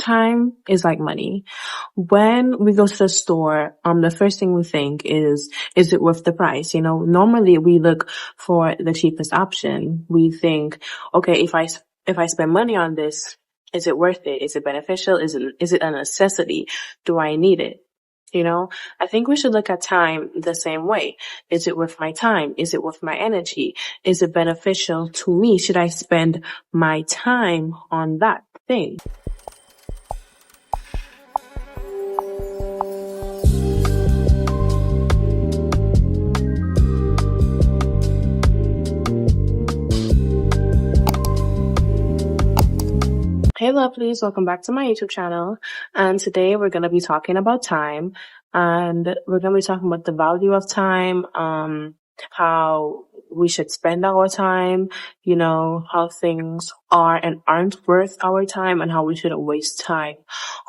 Time is like money. When we go to the store, the first thing we think is it worth the price? Normally we look for the cheapest option. We think, okay, if I spend money on this, is it worth it? Is it beneficial? Is it a necessity? Do I need it? I think we should look at time the same way. Is it worth my time? Is it worth my energy? Is it beneficial to me? Should I spend my time on that thing? Hey lovelies, welcome back to my YouTube channel. And today we're going to be talking about time, and we're going to be talking about the value of time, how we should spend our time, how things are and aren't worth our time, and how we shouldn't waste time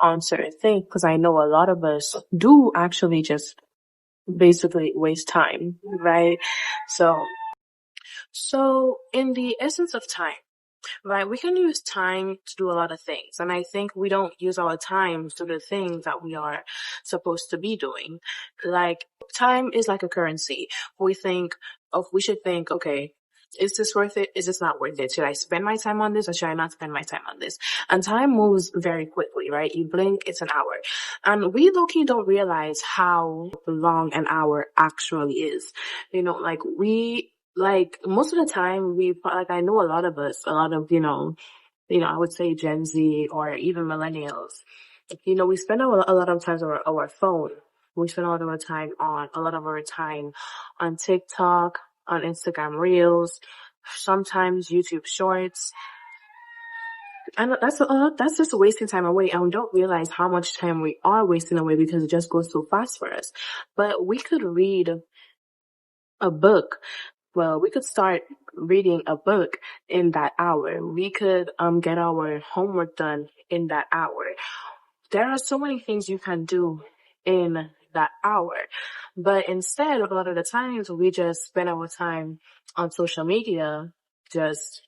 on certain things. Because I know a lot of us do actually just basically waste time, right? So in the essence of time, right, we can use time to do a lot of things. And I think we don't use our time to do the things that we are supposed to be doing. Like, time is like a currency. We should think, okay, is this worth it? Is this not worth it? Should I spend my time on this or should I not spend my time on this? And time moves very quickly, right? You blink, it's an hour. And we low-key don't realize how long an hour actually is. Most of the time I know a lot of us, a lot of, I would say Gen Z or even millennials, we spend a lot of times on our phone. We spend a lot of our time on TikTok, on Instagram Reels, sometimes YouTube Shorts. And that's just wasting time away. And we don't realize how much time we are wasting away because it just goes so fast for us. But we could read a book. Well, we could start reading a book in that hour. We could get our homework done in that hour. There are so many things you can do in that hour. But instead, a lot of the times, we just spend our time on social media, just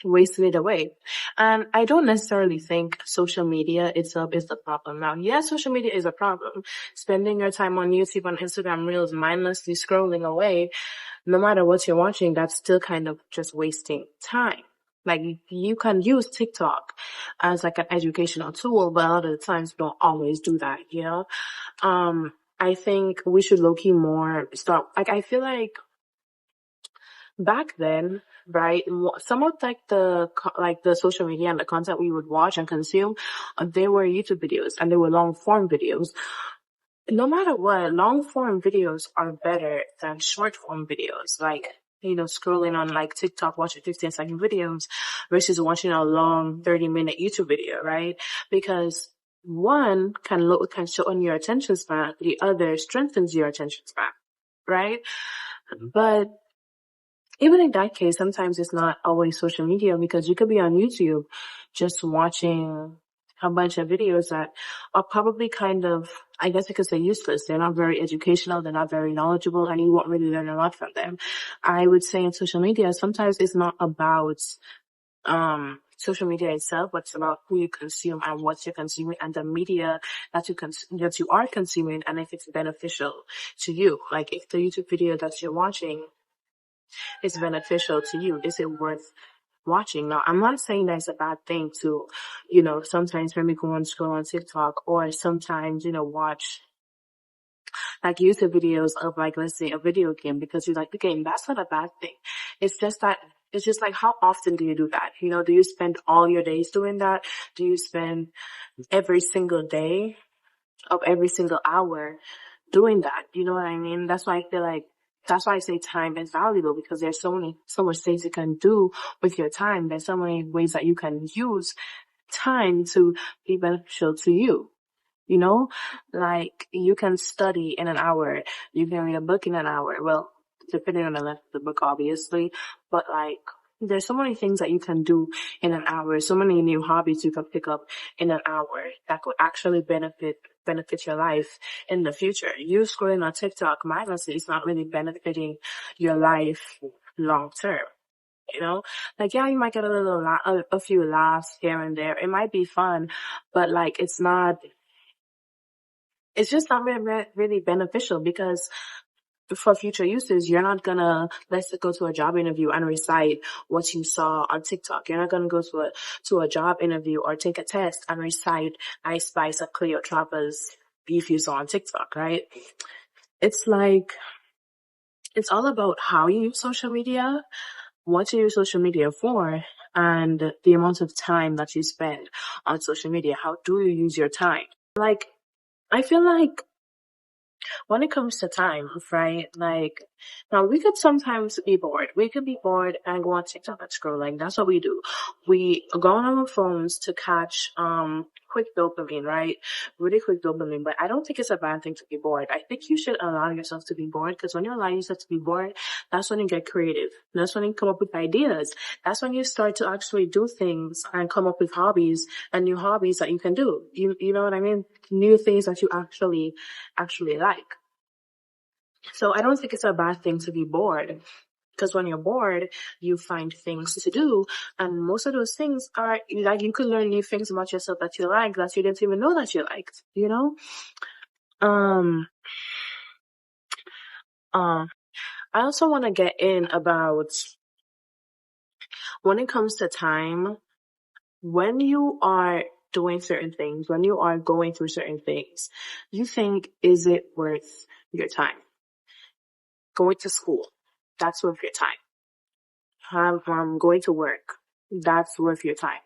wasting it away. And I don't necessarily think social media itself is the problem. Now, yes, social media is a problem. Spending your time on YouTube, on Instagram Reels, mindlessly scrolling away, no matter what you're watching, that's still kind of just wasting time. Like, you can use TikTok as like an educational tool, but a lot of the times don't always do that, I think we should low-key more start, I feel like back then, right, some of the social media and the content we would watch and consume, they were YouTube videos and they were long form videos. No matter what, long form videos are better than short form videos. Like, scrolling on like TikTok, watching 15-second videos versus watching a long 30-minute YouTube video, right? Because one can shorten your attention span, the other strengthens your attention span, right? But even in that case, sometimes it's not always social media because you could be on YouTube just watching a bunch of videos that are probably kind of, I guess you could say, useless. They're not very educational. They're not very knowledgeable, and you won't really learn a lot from them. I would say in social media, sometimes it's not about social media itself, but it's about who you consume and what you're consuming and the media that you are consuming, and if it's beneficial to you. Like, if the YouTube video that you're watching is beneficial to you, is it worth watching? Now, I'm not saying that it's a bad thing to, sometimes when we go and scroll on TikTok or sometimes, watch like YouTube videos of like, let's say a video game because you like the game. That's not a bad thing. It's just like, how often do you do that? Do you spend all your days doing that? Do you spend every single day of every single hour doing that? You know what I mean? That's why I say time is valuable, because there's so much things you can do with your time. There's so many ways that you can use time to be beneficial to you. Like, you can study in an hour. You can read a book in an hour. Well, depending on the length of the book, obviously. But like, there's so many things that you can do in an hour. So many new hobbies you can pick up in an hour that could actually benefit your life in the future. You scrolling on TikTok mindlessly is not really benefiting your life long term. you know? Like, yeah, you might get a few laughs here and there. It might be fun, but like, it's just not really beneficial because for future uses, you're not gonna, let's say, go to a job interview and recite what you saw on TikTok. You're not gonna go to a job interview or take a test and recite I Spice or Cleopatra's beef you saw on TikTok, right? It's like, it's all about how you use social media, what you use social media for, and the amount of time that you spend on social media. How do you use your time? Like, I feel like when it comes to time, right? Like, now we could sometimes be bored. We could be bored and go on TikTok and scrolling. That's what we do. We go on our phones to catch, quick dopamine, right? Really quick dopamine. But I don't think it's a bad thing to be bored. I think you should allow yourself to be bored because when you allow yourself to be bored, that's when you get creative. That's when you come up with ideas. That's when you start to actually do things and come up with hobbies and new hobbies that you can do. You know what I mean? New things that you actually like. So I don't think it's a bad thing to be bored because when you're bored, you find things to do. And most of those things are like, you could learn new things about yourself that you like that you didn't even know that you liked, you know? Um, I also want to get in about when it comes to time, when you are doing certain things, when you are going through certain things, you think, is it worth your time? Going to school, that's worth your time. Going to work, that's worth your time,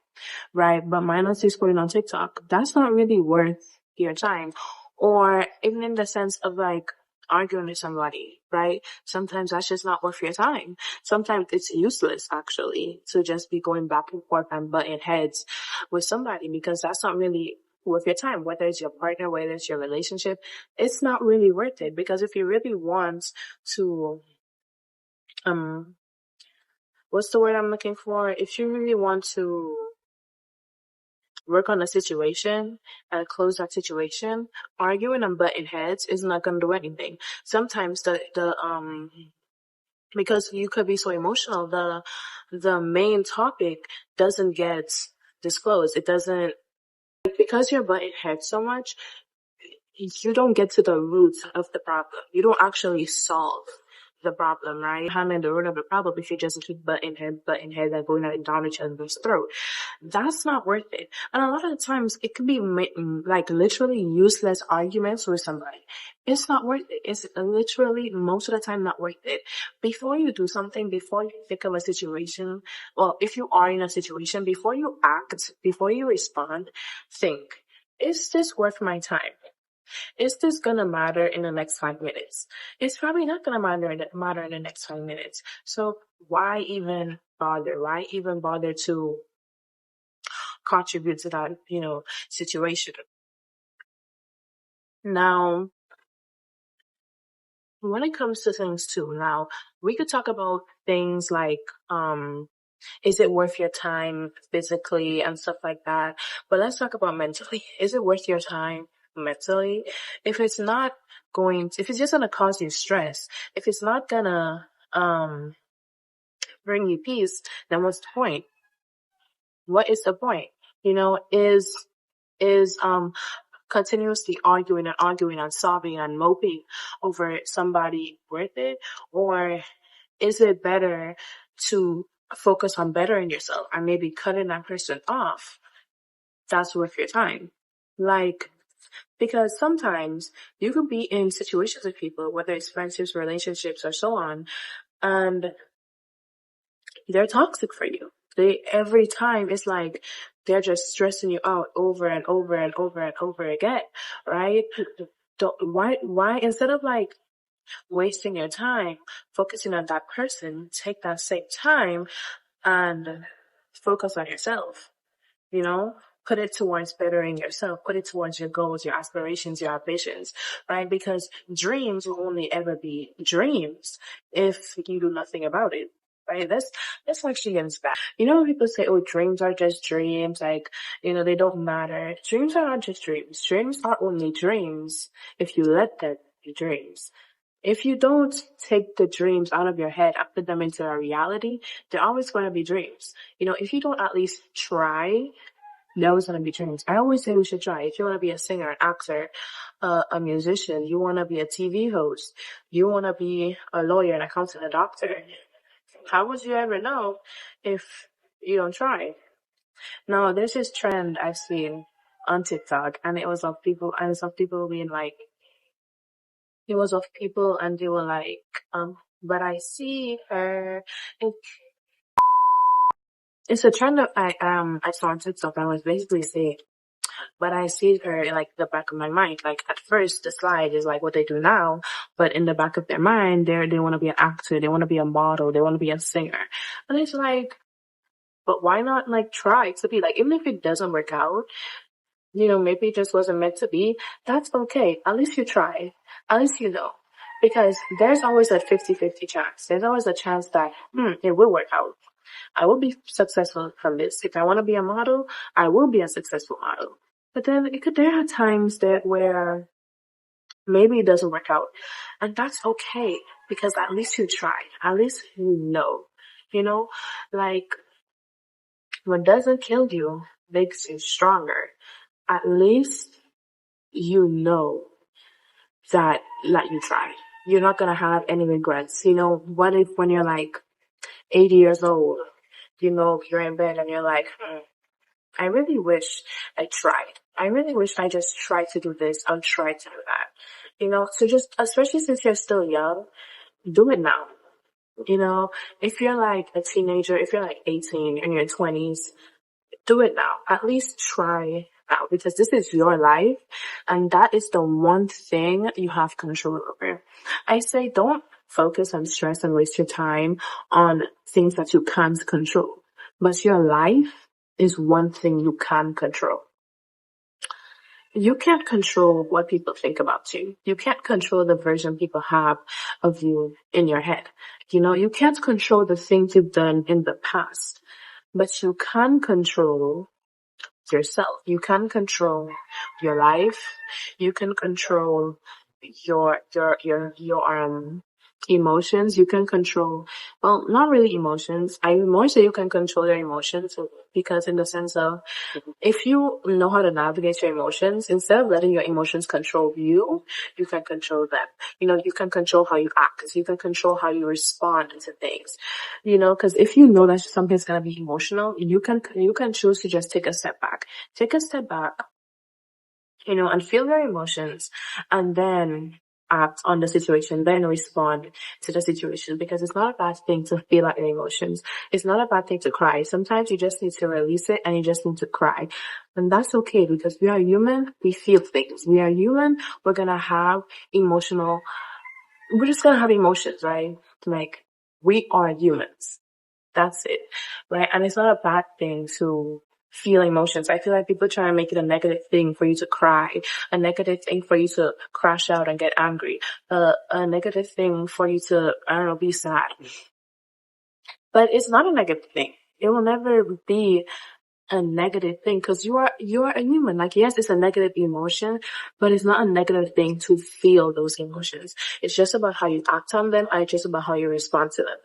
right? But mindlessly scrolling on TikTok, that's not really worth your time. Or even in the sense of like arguing with somebody, right? Sometimes that's just not worth your time. Sometimes it's useless actually to just be going back and forth and butting heads with somebody because that's not really worth your time. Whether it's your partner, whether it's your relationship, it's not really worth it because if you really want to, um, what's the word I'm looking for? If you really want to work on a situation and close that situation, arguing and butting heads is not gonna do anything. Sometimes because you could be so emotional, the main topic doesn't get disclosed. It doesn't, because you're butting heads so much, you don't get to the root of the problem. You don't actually solve the problem, right? Handling the root of the problem if you just keep butting head, and going down each other's throat. That's not worth it. And a lot of the times it could be like literally useless arguments with somebody. It's not worth it. It's literally most of the time not worth it. Before you do something, before you think of a situation, well, if you are in a situation, before you act, before you respond, think, is this worth my time? Is this gonna matter in the next 5 minutes? It's probably not gonna matter in the next 5 minutes. So why even bother? Why even bother to contribute to that, situation? Now, when it comes to things too, now we could talk about things like, is it worth your time physically and stuff like that? But let's talk about mentally. Is it worth your time mentally? If it's not if it's just gonna cause you stress, if it's not gonna, bring you peace, then what's the point? What is the point? Is continuously arguing and sobbing and moping over somebody worth it? Or is it better to focus on bettering yourself and maybe cutting that person off? That's worth your time. Like, because sometimes you can be in situations with people, whether it's friendships, relationships, or so on, and they're toxic for you. Every time it's like they're just stressing you out over and over and over and over again, right? Why instead of like wasting your time focusing on that person, take that same time and focus on yourself, you know? Put it towards bettering yourself. Put it towards your goals, your aspirations, your ambitions, right? Because dreams will only ever be dreams if you do nothing about it, right? That's actually against that. When people say, oh, dreams are just dreams, like, they don't matter. Dreams are not just dreams. Dreams are only dreams if you let them be dreams. If you don't take the dreams out of your head and put them into a reality, they're always going to be dreams. If you don't at least try, they're always going to be dreams. I always say we should try. If you want to be a singer, an actor, a musician, you want to be a TV host, you want to be a lawyer, an accountant, a doctor, how would you ever know if you don't try? Now, there's this trend I've seen on TikTok, and it was of people, and they were like, but I see her. It, it's a trend that I saw on TikTok. I was basically saying, but I see her in like the back of my mind. Like at first, the slide is like what they do now, but in the back of their mind, they want to be an actor, they want to be a model, they want to be a singer, and it's like, but why not like try to be like, even if it doesn't work out, maybe it just wasn't meant to be. That's okay. At least you try. At least you know. Because there's always a 50-50 chance. There's always a chance that, it will work out. I will be successful from this. If I want to be a model, I will be a successful model. But then there are times where maybe it doesn't work out. And that's okay. Because at least you tried. At least you know. Like, what doesn't kill you makes you stronger. At least you know that you tried. You're not gonna have any regrets. What if when you're like 80 years old, you're in bed and you're like, I really wish I tried. I really wish I just tried to do this or tried to do that. So just, especially since you're still young, do it now. If you're like a teenager, if you're like 18 in your 20s, do it now. At least try now, because this is your life and that is the one thing you have control over. I say don't focus on stress and waste your time on things that you can't control. But your life is one thing you can control. You can't control what people think about you. You can't control the version people have of you in your head. You can't control the things you've done in the past, but you can control yourself. You can control your life. You can control your emotions. You can control, well, not really emotions. I more say you can control your emotions, because in the sense of, if you know how to navigate your emotions, instead of letting your emotions control you, you can control them. You can control how you act. You can control how you respond to things. Because if you know that something's gonna be emotional, you can choose to just take a step back. Take a step back, and feel your emotions, and then act on the situation, then respond to the situation, because it's not a bad thing to feel out your emotions. It's not a bad thing to cry. Sometimes you just need to release it and you just need to cry. And that's okay, because we are human. We feel things. We are human. We're just gonna have emotions, right? Like, we are humans. That's it, right? And it's not a bad thing to feel emotions. I feel like people try to make it a negative thing for you to cry, a negative thing for you to crash out and get angry, a negative thing for you to, I don't know, be sad. But it's not a negative thing. It will never be a negative thing, because you are a human. Like, yes, it's a negative emotion, but it's not a negative thing to feel those emotions. It's just about how you act on them, and it's just about how you respond to them.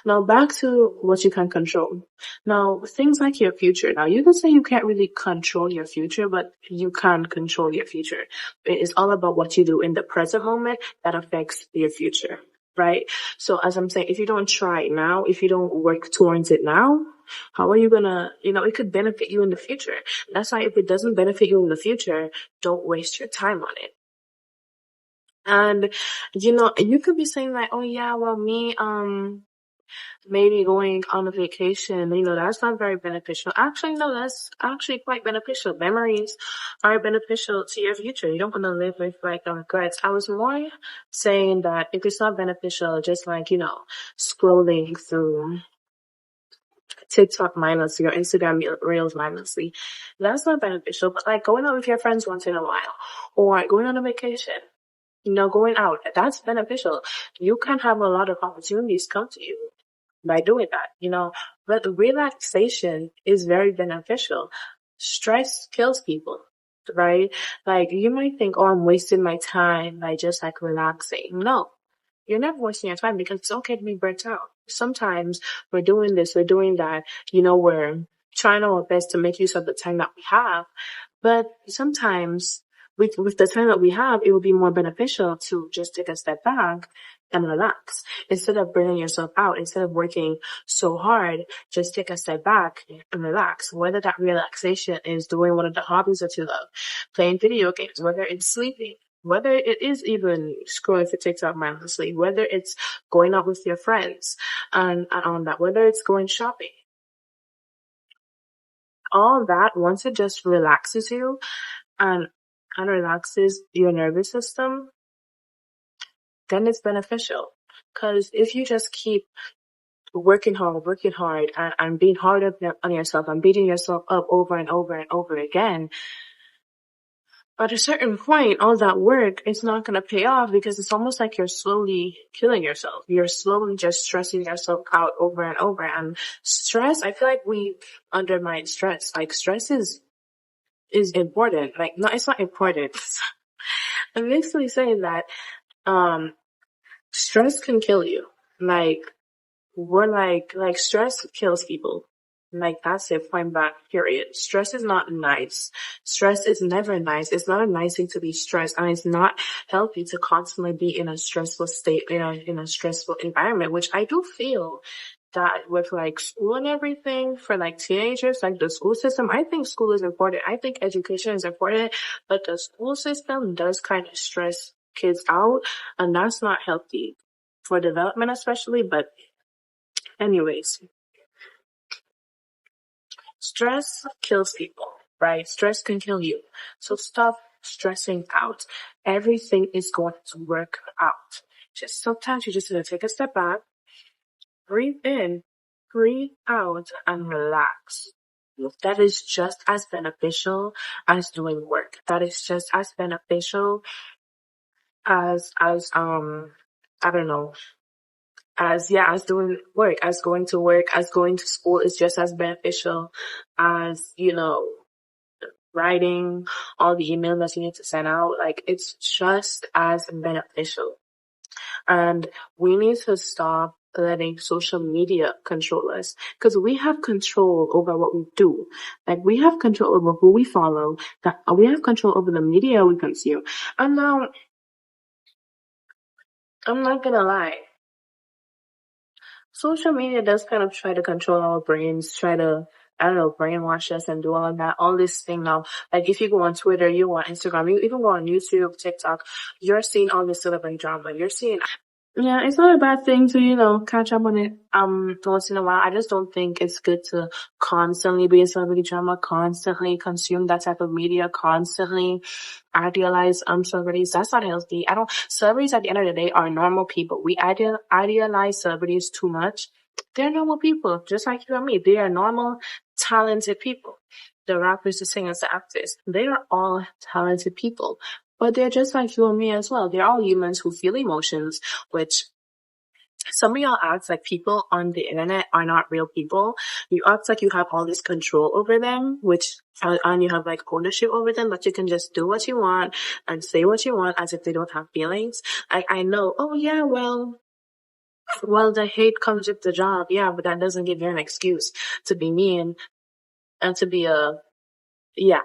Now back to what you can control. Now, things like your future. Now, you can say you can't really control your future, but you can control your future. It is all about what you do in the present moment that affects your future, right? So as I'm saying, if you don't try it now, if you don't work towards it now, how are you gonna, it could benefit you in the future. That's why if it doesn't benefit you in the future, don't waste your time on it. And, you could be saying like, oh yeah, well me, maybe going on a vacation, that's not very beneficial. Actually, no, that's actually quite beneficial. Memories are beneficial to your future. You don't want to live with like regrets. I was more saying that if it's not beneficial, just like, scrolling through TikTok mindlessly or Instagram Reels mindlessly, that's not beneficial. But like going out with your friends once in a while, or going on a vacation, going out, that's beneficial. You can have a lot of opportunities come to you by doing that, but relaxation is very beneficial. Stress kills people. right? Like you might think, oh, I'm wasting my time by just like relaxing. No, you're never wasting your time because it's okay to be burnt out. Sometimes we're doing this, we're doing that, we're trying our best to make use of the time that we have. But sometimes with the time that we have, it would be more beneficial to just take a step back and relax. Instead of burning yourself out, instead of working so hard, just take a step back and relax. Whether that relaxation is doing one of the hobbies that you love, playing video games, whether it's sleeping, whether it is even scrolling for TikTok mindlessly, whether it's going out with your friends and on that, whether it's going shopping, all that, once it just relaxes you and relaxes your nervous system, then it's beneficial. Because if you just keep working hard, and being hard on yourself and beating yourself up over and over and over again, at a certain point, all that work is not going to pay off because it's almost like you're slowly killing yourself. You're slowly just stressing yourself out over and over. And stress, I feel like we undermine stress. Like stress is important. Like, no, it's not important. I'm basically saying that, stress can kill you. Like, we're like stress kills people. Like that's it, point blank, period. Stress is not nice. Stress is never nice. It's not a nice thing to be stressed, and it's not healthy to constantly be in a stressful state, in a stressful environment, which I do feel that with like school and everything for like teenagers, like the school system, I think school is important. I think education is important, but the school system does kind of stress kids out, and that's not healthy for development especially. But anyways, stress kills people, right? Stress can kill you. So stop stressing out. Everything is going to work out. Just sometimes you just need to take a step back, breathe in, breathe out, and relax. That is just as beneficial as doing work. That is just as beneficial as I don't know, as doing work, as going to work, as going to school is just as beneficial as, writing all the emails that you need to send out. Like it's just as beneficial. And we need to stop letting social media control us because we have control over what we do. Like we have control over who we follow, that we have control over the media we consume. And now I'm not gonna lie. Social media does kind of try to control our brains, try to, I don't know, brainwash us and do all of that, all this thing now. Like if you go on Twitter, you go on Instagram, you even go on YouTube, TikTok, you're seeing all this celebrity drama. You're seeing, yeah, it's not a bad thing to, catch up on it, once in a while. I just don't think it's good to constantly be in celebrity drama, constantly consume that type of media, constantly idealize celebrities. That's not healthy. I don't. Celebrities at the end of the day are normal people. We idealize celebrities too much. They're normal people, just like you and me. They are normal, talented people. The rappers, the singers, the actors, they are all talented people. But they're just like you and me as well. They're all humans who feel emotions, which some of y'all act like people on the internet are not real people. You act like you have all this control over them, and you have like ownership over them, but you can just do what you want and say what you want as if they don't have feelings. I know, oh yeah, well, the hate comes with the job. Yeah, but that doesn't give you an excuse to be mean and to be yeah.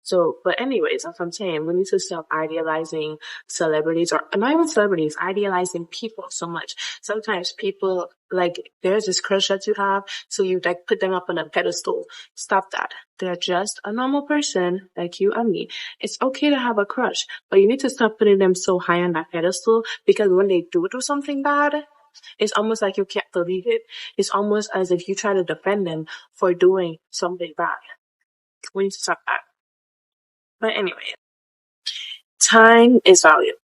So, but anyways, that's what I'm saying. We need to stop idealizing celebrities, or not even celebrities, idealizing people so much. Sometimes people, like, there's this crush that you have, so you like put them up on a pedestal. Stop that. They're just a normal person like you and me. It's okay to have a crush, but you need to stop putting them so high on that pedestal, because when they do something bad, it's almost like you can't believe it. It's almost as if you try to defend them for doing something bad. We need to stop that. But anyway, time is valuable.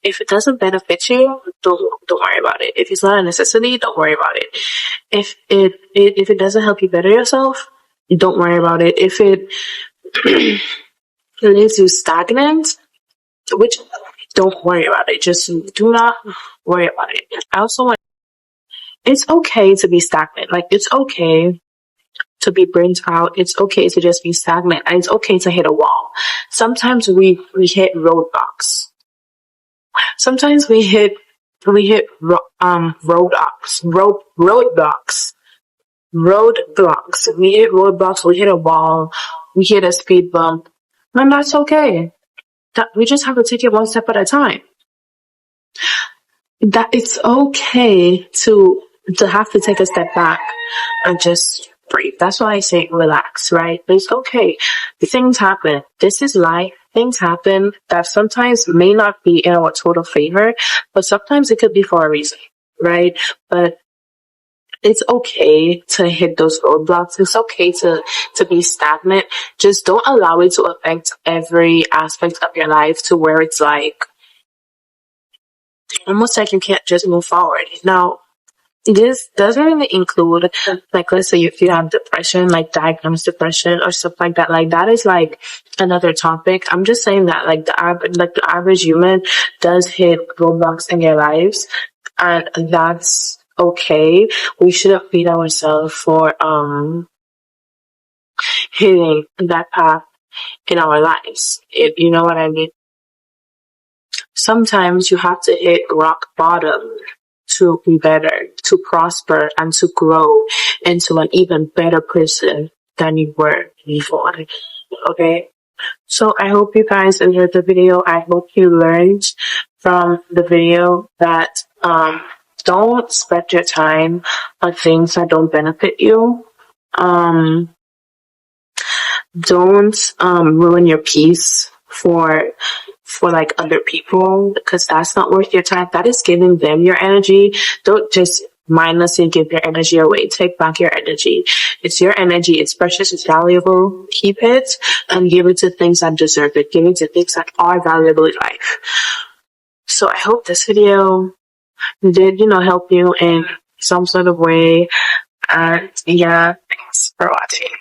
If it doesn't benefit you, don't worry about it. If it's not a necessity, don't worry about it. If it doesn't help you better yourself, don't worry about it. If it leaves you stagnant, which don't worry about it. Just do not worry about it. I also want, it's okay to be stagnant. Like it's okay to be burnt out. It's okay to just be stagnant, and it's okay to hit a wall. Sometimes we hit roadblocks. Sometimes we hit roadblocks. We hit roadblocks. We hit a wall. We hit a speed bump, and that's okay. We just have to take it one step at a time. That it's okay to have to take a step back and just breathe. That's why I say relax, right? It's okay. Things happen. This is life. Things happen that sometimes may not be in our total favor, but sometimes it could be for a reason, right? But it's okay to hit those roadblocks. It's okay to be stagnant. Just don't allow it to affect every aspect of your life to where it's like almost like you can't just move forward. Now, this doesn't really include, like, let's say if you have depression, like diagnosed depression or stuff like that. Like, that is like another topic. I'm just saying that, like, the average human does hit roadblocks in their lives, and that's okay. We shouldn't beat ourselves for hitting that path in our lives. You know what I mean? Sometimes you have to hit rock bottom to be better, to prosper, and to grow into an even better person than you were before. Okay? So I hope you guys enjoyed the video. I hope you learned from the video that don't spend your time on things that don't benefit you. Don't ruin your peace for like other people, because that's not worth your time. That is giving them your energy. Don't just mindlessly give your energy away. Take back your energy. It's your energy. It's precious. It's valuable. Keep it and give it to things that deserve it. Give it to things that are valuable in life. So I hope this video did, help you in some sort of way. And yeah, thanks for watching.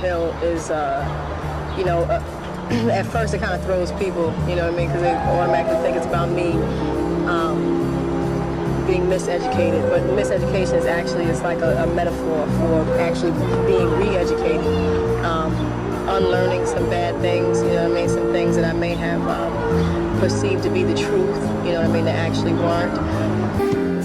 Hill is, at first it kind of throws people, you know what I mean, because they automatically think it's about me being miseducated, but miseducation is actually, it's like a metaphor for actually being re-educated, unlearning some bad things, you know what I mean, some things that I may have perceived to be the truth, you know what I mean, that actually weren't.